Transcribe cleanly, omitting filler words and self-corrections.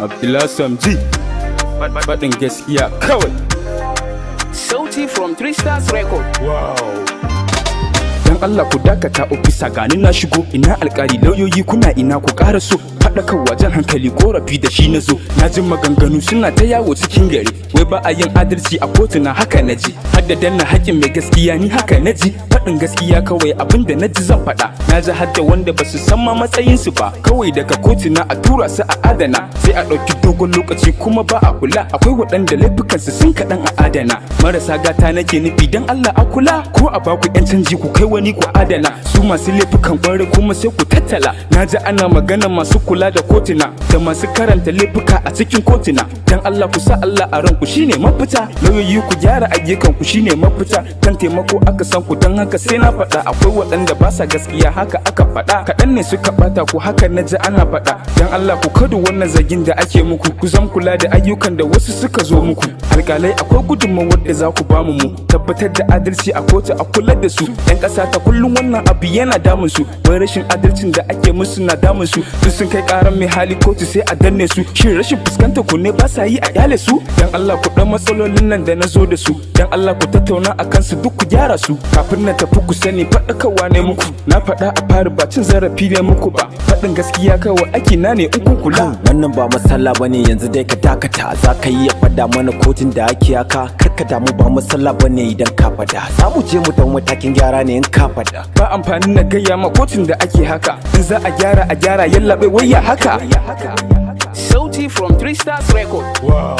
Abdullah Samji faɗin gaskiya kawai. Sauti from 3 Stars Record. Wow. Dan Allah ku dakata ofisa gani na shigo, ina alƙali lauyoyi kuna ina ku ƙara so. Faɗakarwa wajen hankali korafi da shi na zo. Na ji maganganu suna ta yawo cikin gari, wai ba a yin adalci a kotuna haka na ji. Hadda danna haƙƙin mai gaskiya ni haka na ji. Faɗin gaskiya kawai abinda na ji zan faɗa. Na ji hadda wanda ba su san ma matsayinsu ba, kawai daga kotuna a tura su a adana. Sai a ɗauki dogon lokaci kuma ba a kula. Akwai waɗanda laifukansu sun kaɗan a adana. Marasa gata nake nufi dan Allah a kula, ko a baku 'yan canji ku kai wani ku adana. Su masu laifukan ƙwarai kuma sai ku tattala. Na ji ana magana masu kula da kotuna da masu karanta laifuka a cikin kotuna. Dan Allah ku sa Allah a ranku shine mafita. Lauyoyi ku gyara ayyukan ku shine mafita. Kan taimako aka san ku, dan haka sai na faɗa. Akwai waɗanda ba sa gaskiya haka aka faɗa. Kaɗan ne suka ɓata ku haka na ji ana faɗa. Dan Allah ku kadu wannan zagin da ake muku. Ku zam kula da ayyukan da wasu suka zo muku. Alƙalai akwai gudunmawar da za ku bamu mu. Tabbatar da adalci a kotu a kula da su. 'Yan ƙasa ta kullum wannan abu yana damun su. Wai rashin adalcin da ake musu na damun su. Duk sun kai ƙaran mai hali kotu sai a danne su. Shin rashin fuskanta ku ne ba sa yi a kyale su? Dan Allah ku ɗan matsalolin nan da na zo da su. Dan Allah ku tattauna a kansu duk ku gyara su. Kafin na tafi ku sani faɗakarwa ne muku. Na faɗa a fari ba cin zarafi ne muku ba. Faɗin gaskiya kawai aiki na ne in kun kula. Wannan ba matsala bane, yanzu dai ka dakata. Za ka yi ya faɗa mana kotun da ake haka. Karka damu ba matsala bane idan ka faɗa. Za mu je mu dan matakin gyara ne in ka faɗa. Ba amfani na gaya ma kotun da ake haka. In za a gyara yallaɓe wai ya haka. Sauti from 3 Stars Record. Wow.